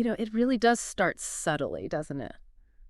It really does start subtly, doesn't it?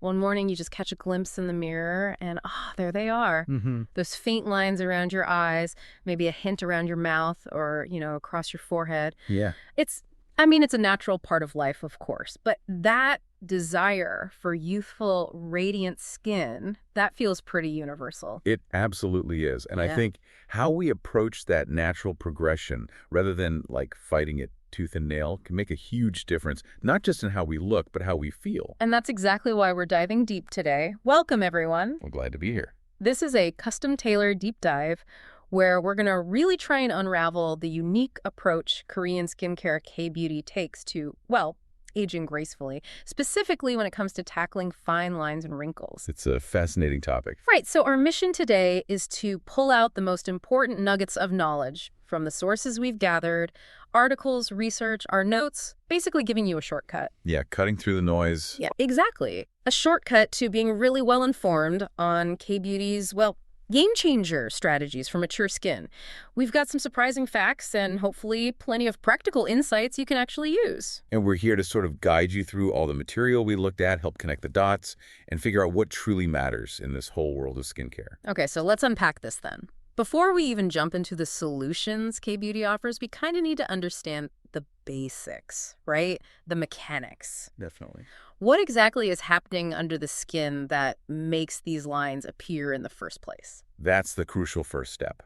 One morning, you just catch a glimpse in the mirror, and there they are. Hmm. Those faint lines around your eyes, maybe a hint around your mouth or, across your forehead. Yeah, It's, it's a natural part of life, of course, but that desire for youthful, radiant skin, that feels pretty universal. it absolutely is. And I Yeah. think how we approach that natural progression rather than like fighting it tooth and nail can make a huge difference, not just in how we look, but how we feel. And that's exactly why we're diving deep today. Welcome, everyone. I'm glad to be here. This is a custom-tailored deep dive where we're going to really try and unravel the unique approach Korean skincare K-beauty takes to, well, aging gracefully, specifically when it comes to tackling fine lines and wrinkles. It's a fascinating topic. Right, so our mission today is to pull out the most important nuggets of knowledge from the sources we've gathered, articles, research, our notes, basically giving you a shortcut. Yeah, cutting through the noise. Yeah, exactly. A shortcut to being really well informed on K-beauty's, well, game changer strategies for mature skin. We've got some surprising facts and hopefully plenty of practical insights you can actually use. And we're here to sort of guide you through all the material we looked at, help connect the dots, and figure out what truly matters in this whole world of skincare. Okay, so let's unpack this then. Before we even jump into the solutions K-beauty offers, we kind of need to understand the basics, right? The mechanics. Definitely. What exactly is happening under the skin that makes these lines appear in the first place? That's the crucial first step.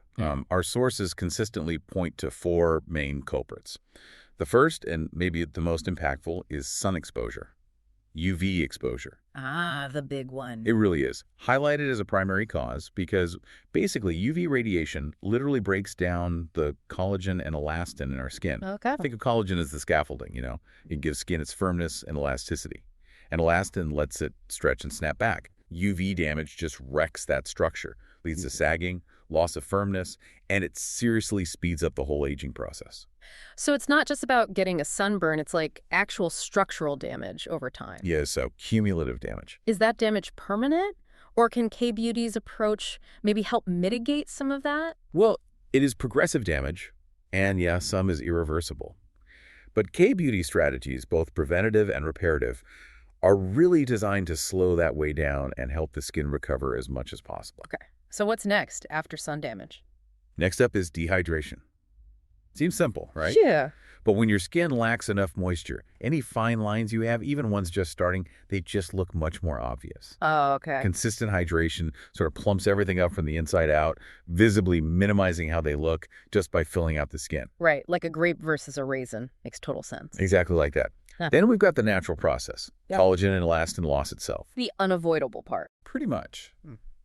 Our sources consistently point to four main culprits. The first, and maybe the most impactful, is sun exposure. UV exposure. Ah, the big one. It really is. Highlighted as a primary cause because basically UV radiation literally breaks down the collagen and elastin in our skin. Okay. Think of collagen as the scaffolding, It gives skin its firmness and elasticity. And elastin lets it stretch and snap back. UV damage just wrecks that structure, leads to sagging, loss of firmness, and it seriously speeds up the whole aging process. So it's not just about getting a sunburn, it's like actual structural damage over time. Yeah, so cumulative damage. Is that damage permanent? Or can K-beauty's approach maybe help mitigate some of that? Well, it is progressive damage, and yeah, some is irreversible. But K-beauty strategies, both preventative and reparative, are really designed to slow that way down and help the skin recover as much as possible. Okay. So what's next after sun damage? Next up is dehydration. Seems simple, right? Yeah. But when your skin lacks enough moisture, any fine lines you have, even ones just starting, they just look much more obvious. Oh, okay. Consistent hydration sort of plumps everything up from the inside out, visibly minimizing how they look just by filling out the skin. Right, like a grape versus a raisin. Makes total sense. Exactly like that. Huh. Then we've got the natural process, Yep. collagen and elastin loss itself. The unavoidable part. Pretty much.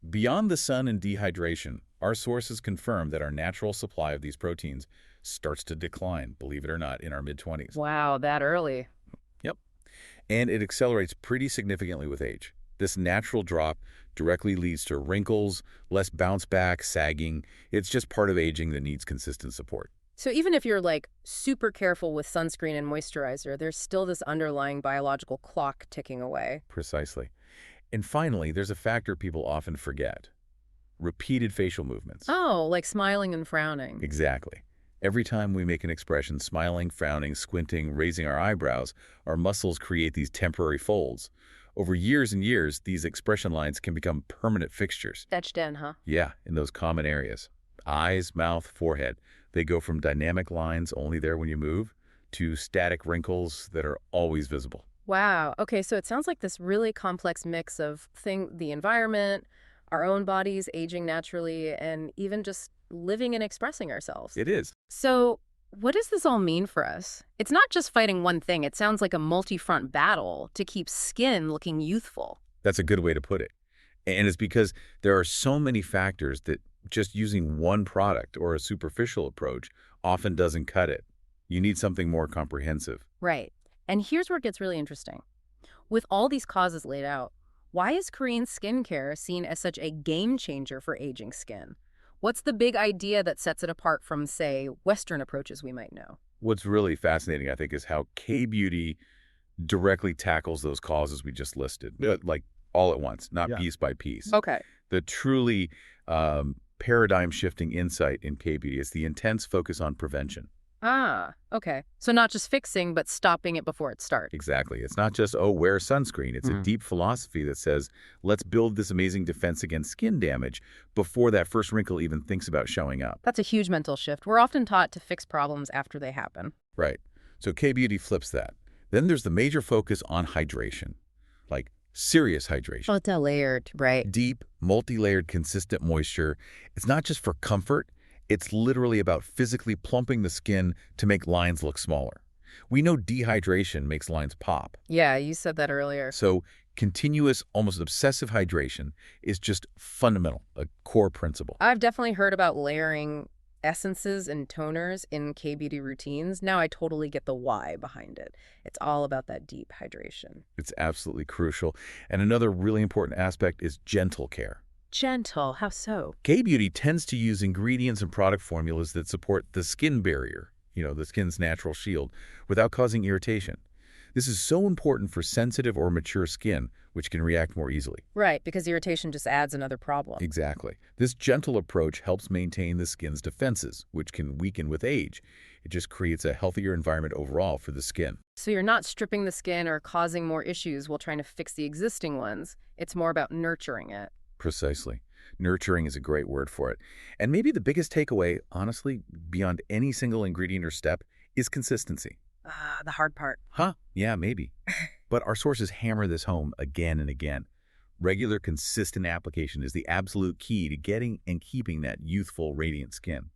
Beyond the sun and dehydration, our sources confirm that our natural supply of these proteins starts to decline, believe it or not, in our mid-20s. Wow, that early. Yep. And it accelerates pretty significantly with age. This natural drop directly leads to wrinkles, less bounce back, sagging. It's just part of aging that needs consistent support. So even if you're like super careful with sunscreen and moisturizer, there's still this underlying biological clock ticking away. Precisely. And finally, there's a factor people often forget. Repeated facial movements. Oh, like smiling and frowning. Exactly. Every time we make an expression, smiling, frowning, squinting, raising our eyebrows, our muscles create these temporary folds. Over years and years, these expression lines can become permanent fixtures. Etched in, huh? Yeah, in those common areas. Eyes, mouth, forehead. They go from dynamic lines only there when you move to static wrinkles that are always visible. Wow. Okay, so it sounds like this really complex mix of the environment, our own bodies aging naturally, and even just living and expressing ourselves. It is. So what does this all mean for us? It's not just fighting one thing. It sounds like a multi-front battle to keep skin looking youthful. That's a good way to put it. And it's because there are so many factors that just using one product or a superficial approach often doesn't cut it. You need something more comprehensive. Right. And here's where it gets really interesting. With all these causes laid out, why is Korean skincare seen as such a game changer for aging skin? What's the big idea that sets it apart from, say, Western approaches we might know? What's really fascinating, I think, is how K-beauty directly tackles those causes we just listed, like all at once, not piece by piece. Okay. The truly paradigm-shifting insight in K-beauty is the intense focus on prevention. Ah, okay. So not just fixing, but stopping it before it starts. Exactly. It's not just, oh, wear sunscreen. It's a Mhm. deep philosophy that says, let's build this amazing defense against skin damage before that first wrinkle even thinks about showing up. That's a huge mental shift. We're often taught to fix problems after they happen. Right. So K-Beauty flips that. Then there's the major focus on hydration, like serious hydration. Multi-layered, right? Deep, multi-layered, consistent moisture. It's not just for comfort. It's literally about physically plumping the skin to make lines look smaller. We know dehydration makes lines pop. Yeah, you said that earlier. So continuous, almost obsessive hydration is just fundamental, a core principle. I've definitely heard about layering essences and toners in K-beauty routines. Now I totally get the why behind it. It's all about that deep hydration. It's absolutely crucial. And another really important aspect is gentle care. Gentle, how so? K-beauty tends to use ingredients and product formulas that support the skin barrier, the skin's natural shield, without causing irritation. This is so important for sensitive or mature skin, which can react more easily. Right, because irritation just adds another problem. Exactly. This gentle approach helps maintain the skin's defenses, which can weaken with age. It just creates a healthier environment overall for the skin. So you're not stripping the skin or causing more issues while trying to fix the existing ones. It's more about nurturing it. Precisely. Nurturing is a great word for it. And maybe the biggest takeaway, honestly, beyond any single ingredient or step, is consistency. Ah, the hard part. Huh? Yeah, maybe. But our sources hammer this home again and again. Regular, consistent application is the absolute key to getting and keeping that youthful, radiant skin.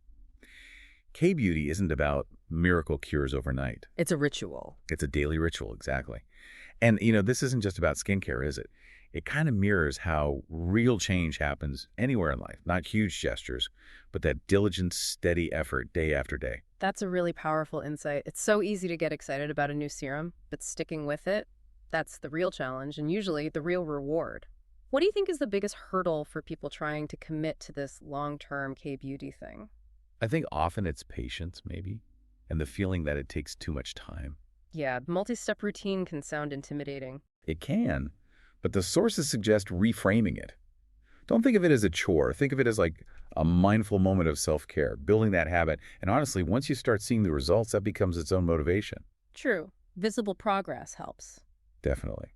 K-beauty isn't about miracle cures overnight. It's a ritual. It's a daily ritual, exactly. And, this isn't just about skincare, is it? It kind of mirrors how real change happens anywhere in life. Not huge gestures, but that diligent, steady effort day after day. That's a really powerful insight. It's so easy to get excited about a new serum, but sticking with it, that's the real challenge and usually the real reward. What do you think is the biggest hurdle for people trying to commit to this long-term K-beauty thing? I think often it's patience, maybe, and the feeling that it takes too much time. Yeah, multi-step routine can sound intimidating. It can, but the sources suggest reframing it. Don't think of it as a chore. Think of it as like a mindful moment of self-care, building that habit. And honestly, once you start seeing the results, that becomes its own motivation. True. Visible progress helps. Definitely.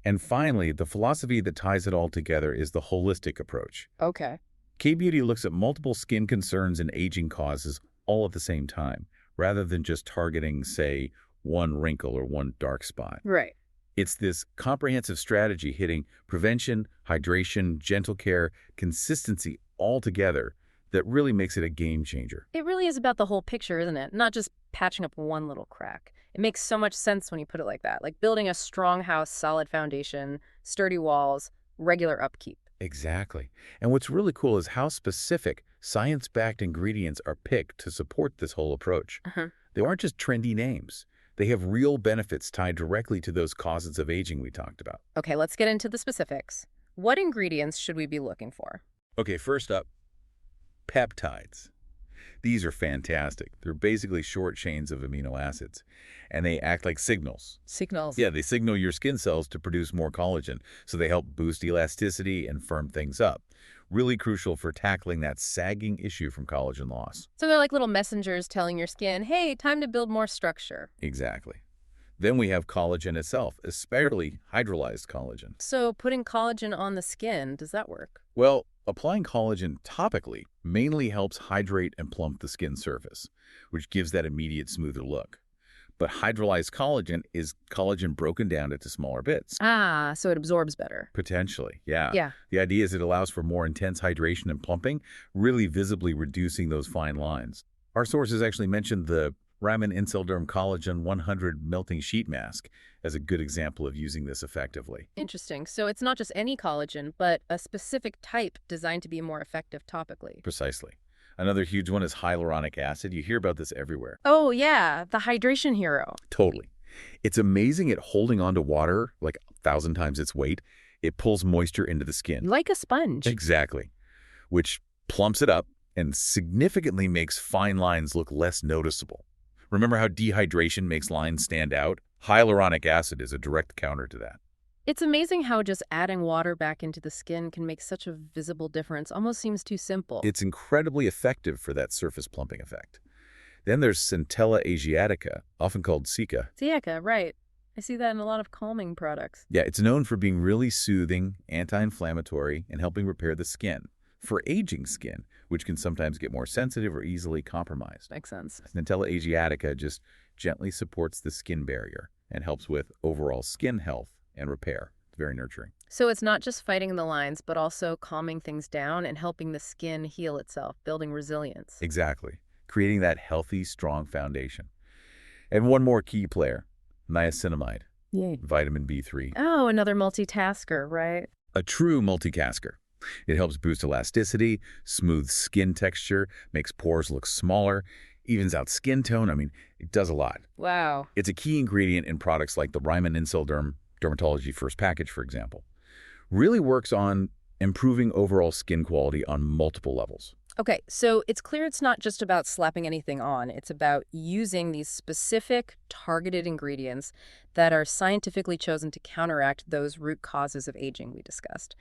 And finally, the philosophy that ties it all together is the holistic approach. Okay. K-beauty looks at multiple skin concerns and aging causes all at the same time, rather than just targeting, say, one wrinkle or one dark spot. Right. It's this comprehensive strategy hitting prevention, hydration, gentle care, consistency all together that really makes it a game changer. It really is about the whole picture, isn't it? Not just patching up one little crack. It makes so much sense when you put it like that, like building a strong house, solid foundation, sturdy walls, regular upkeep. Exactly. And what's really cool is how specific, science-backed ingredients are picked to support this whole approach. Uh-huh. They aren't just trendy names. They have real benefits tied directly to those causes of aging we talked about. Okay, let's get into the specifics. What ingredients should we be looking for? Okay, first up, peptides. These are fantastic. They're basically short chains of amino acids, and they act like signals. Signals. Yeah, they signal your skin cells to produce more collagen, so they help boost elasticity and firm things up. Really crucial for tackling that sagging issue from collagen loss. So they're like little messengers telling your skin, hey, time to build more structure. Exactly. Then we have collagen itself, especially hydrolyzed collagen. So putting collagen on the skin, does that work? Well, applying collagen topically mainly helps hydrate and plump the skin surface, which gives that immediate smoother look. But hydrolyzed collagen is collagen broken down into smaller bits. Ah, so it absorbs better. Potentially, yeah. Yeah. The idea is it allows for more intense hydration and plumping, really visibly reducing those fine lines. Our sources actually mentioned the Raman Inselderm Collagen 100 Melting Sheet Mask as a good example of using this effectively. Interesting. So it's not just any collagen, but a specific type designed to be more effective topically. Precisely. Another huge one is hyaluronic acid. You hear about this everywhere. Oh, yeah, the hydration hero. Totally. It's amazing at holding onto water like 1,000 times its weight. It pulls moisture into the skin. Like a sponge. Exactly. Which plumps it up and significantly makes fine lines look less noticeable. Remember how dehydration makes lines stand out? Hyaluronic acid is a direct counter to that. It's amazing how just adding water back into the skin can make such a visible difference. Almost seems too simple. It's incredibly effective for that surface plumping effect. Then there's Centella asiatica, often called cica. Siaka, right. I see that in a lot of calming products. Yeah, it's known for being really soothing, anti-inflammatory, and helping repair the skin. For aging skin, which can sometimes get more sensitive or easily compromised. Makes sense. Centella asiatica just gently supports the skin barrier and helps with overall skin health and repair. It's very nurturing. So it's not just fighting the lines, but also calming things down and helping the skin heal itself, building resilience. Exactly. Creating that healthy, strong foundation. And one more key player, niacinamide, Yay. vitamin B3. Oh, another multitasker, right? A true multicasker. It helps boost elasticity, smooths skin texture, makes pores look smaller, evens out skin tone. I mean, it does a lot. Wow. It's a key ingredient in products like the Ryman Inselderm Dermatology First Package, for example. Really works on improving overall skin quality on multiple levels. Okay, so it's clear it's not just about slapping anything on. It's about using these specific, targeted ingredients that are scientifically chosen to counteract those root causes of aging we discussed,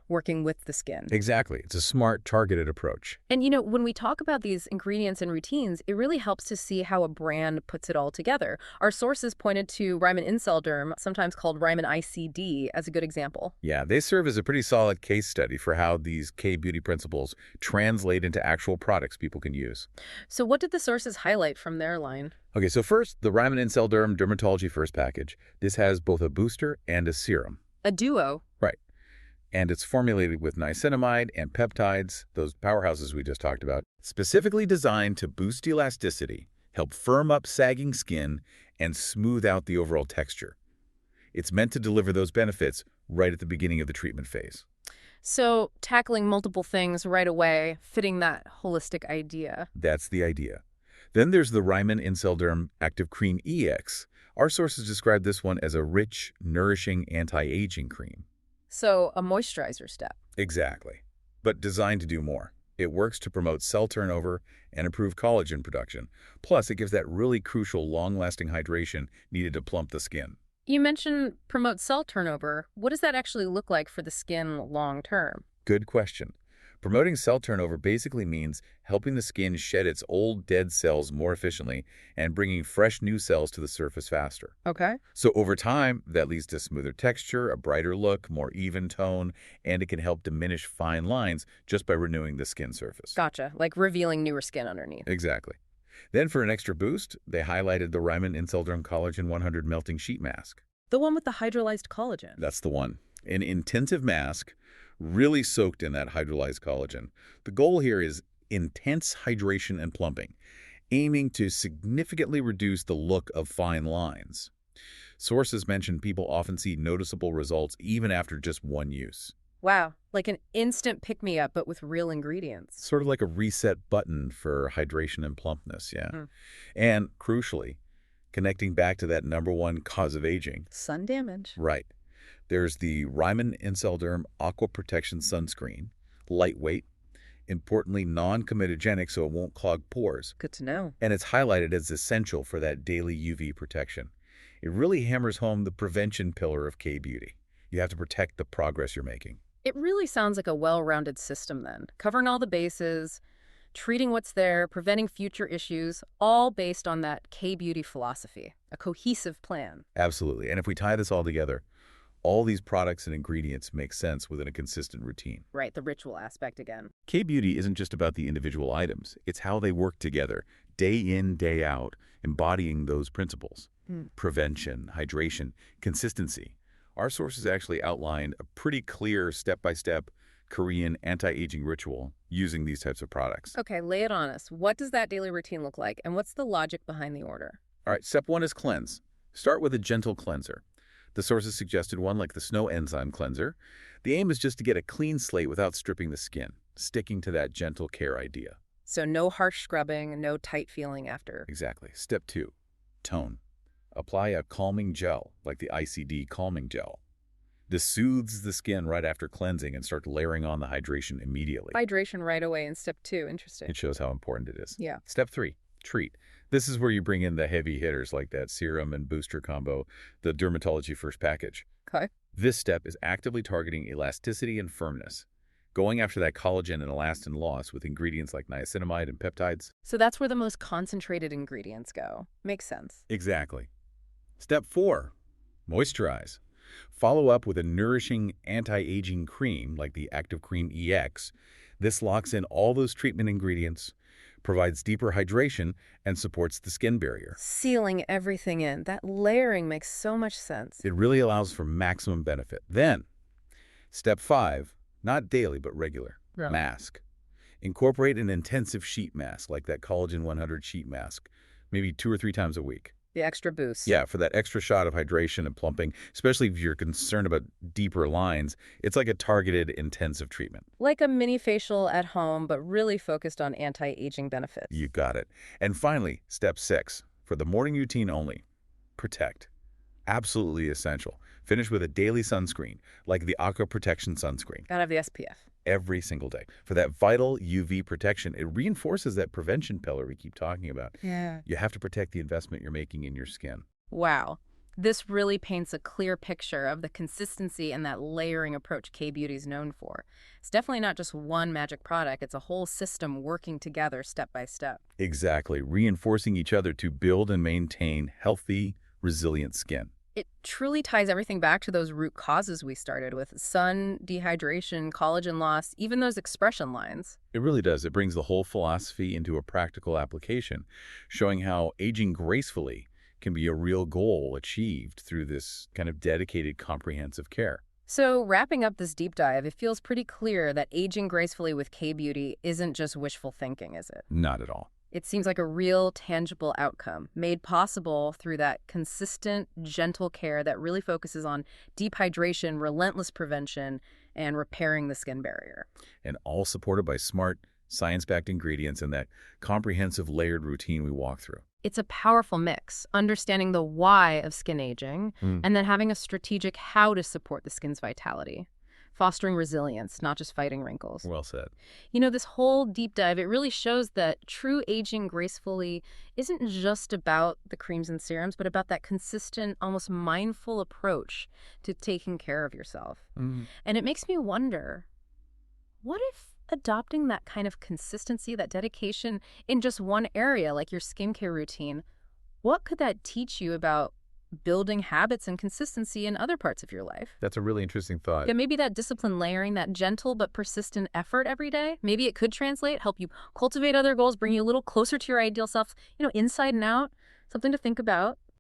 working with the skin. Exactly. It's a smart, targeted approach. And, when we talk about these ingredients and routines, it really helps to see how a brand puts it all together. Our sources pointed to Ryman Inselderm, sometimes called Ryman ICD, as a good example. Yeah, they serve as a pretty solid case study for how these K-beauty principles translate into actual products people can use. So what did the sources highlight from their line? Okay, so first, the Ryman Inselderm Dermatology First Package. This has both a booster and a serum. A duo. Right. And it's formulated with niacinamide and peptides, those powerhouses we just talked about, specifically designed to boost elasticity, help firm up sagging skin, and smooth out the overall texture. It's meant to deliver those benefits right at the beginning of the treatment phase. So tackling multiple things right away, fitting that holistic idea. That's the idea. Then there's the Ryman Inselderm Active Cream EX. Our sources describe this one as a rich, nourishing anti-aging cream. So a moisturizer step. Exactly. But designed to do more. It works to promote cell turnover and improve collagen production. Plus, it gives that really crucial long-lasting hydration needed to plump the skin. You mentioned promote cell turnover. What does that actually look like for the skin long term? Good question. Promoting cell turnover basically means helping the skin shed its old dead cells more efficiently and bringing fresh new cells to the surface faster. Okay. So over time, that leads to smoother texture, a brighter look, more even tone, and it can help diminish fine lines just by renewing the skin surface. Gotcha. Like revealing newer skin underneath. Exactly. Then for an extra boost, they highlighted the Ryman Inselderm Collagen 100 Melting Sheet Mask. The one with the hydrolyzed collagen. That's the one. An intensive mask, really soaked in that hydrolyzed collagen. The goal here is intense hydration and plumping, aiming to significantly reduce the look of fine lines. Sources mention people often see noticeable results even after just one use. Wow. Like an instant pick-me-up, but with real ingredients. Sort of like a reset button for hydration and plumpness, yeah. And crucially, connecting back to that #1 cause of aging. Sun damage. Right. There's the Ryman Inselderm Aqua Protection Sunscreen, lightweight, importantly non-comedogenic so it won't clog pores, Good to know. and it's highlighted as essential for that daily UV protection. It really hammers home the prevention pillar of K-beauty. You have to protect the progress you're making. It really sounds like a well-rounded system then, covering all the bases, treating what's there, preventing future issues, all based on that K-beauty philosophy, a cohesive plan. Absolutely. And if we tie this all together, all these products and ingredients make sense within a consistent routine. Right, the ritual aspect again. K-beauty isn't just about the individual items. It's how they work together, day in, day out, embodying those principles. Prevention, hydration, consistency. Our sources actually outlined a pretty clear step-by-step Korean anti-aging ritual using these types of products. Okay, lay it on us. What does that daily routine look like, and what's the logic behind the order? All right, step 1 is cleanse. Start with a gentle cleanser. The sources suggested one like the Snow Enzyme Cleanser. The aim is just to get a clean slate without stripping the skin, sticking to that gentle care idea. So no harsh scrubbing, no tight feeling after. Exactly. Step 2, tone. Apply a calming gel, like the ICD Calming Gel. This soothes the skin right after cleansing and starts layering on the hydration immediately. Hydration right away in step 2. Interesting. It shows how important it is. Yeah. Step 3, treat. This is where you bring in the heavy hitters like that serum and booster combo, the Dermatology First Package. Okay. This step is actively targeting elasticity and firmness, going after that collagen and elastin loss with ingredients like niacinamide and peptides. So that's where the most concentrated ingredients go. Makes sense. Exactly. Step 4, moisturize. Follow up with a nourishing anti-aging cream like the Active Cream EX. This locks in all those treatment ingredients, provides deeper hydration, and supports the skin barrier. Sealing everything in. That layering makes so much sense. It really allows for maximum benefit. Then, step 5, not daily but regular, Yeah. mask. Incorporate an intensive sheet mask like that Collagen 100 sheet mask, maybe 2 or 3 times a week. The extra boost. Yeah, for that extra shot of hydration and plumping, especially if you're concerned about deeper lines, it's like a targeted intensive treatment. Like a mini facial at home, but really focused on anti-aging benefits. You got it. And finally, step 6, for the morning routine only, protect. Absolutely essential. Finish with a daily sunscreen, like the Aqua Protection Sunscreen, Gotta have the SPF. every single day. For that vital UV protection, it reinforces that prevention pillar we keep talking about. Yeah. You have to protect the investment you're making in your skin. Wow. This really paints a clear picture of the consistency and that layering approach K-Beauty's known for. It's definitely not just one magic product, it's a whole system working together step by step. Exactly, reinforcing each other to build and maintain healthy, resilient skin. It truly ties everything back to those root causes we started with: sun, dehydration, collagen loss, even those expression lines. It really does. It brings the whole philosophy into a practical application, showing how aging gracefully can be a real goal achieved through this kind of dedicated, comprehensive care. So wrapping up this deep dive, it feels pretty clear that aging gracefully with K-Beauty isn't just wishful thinking, is it? Not at all. It seems like a real, tangible outcome, made possible through that consistent, gentle care that really focuses on deep hydration, relentless prevention, and repairing the skin barrier. And all supported by smart, science-backed ingredients and that comprehensive layered routine we walk through. It's a powerful mix, understanding the why of skin aging, and then having a strategic how to support the skin's vitality, fostering resilience, not just fighting wrinkles. Well said. You know, this whole deep dive, it really shows that true aging gracefully isn't just about the creams and serums, but about that consistent, almost mindful approach to taking care of yourself. And it makes me wonder, what if adopting that kind of consistency, that dedication in just one area, like your skincare routine, what could that teach you about building habits and consistency in other parts of your life? That's a really interesting thought. Yeah, maybe that discipline layering, that gentle but persistent effort every day, maybe it could translate, help you cultivate other goals, bring you a little closer to your ideal self, inside and out. Something to think about.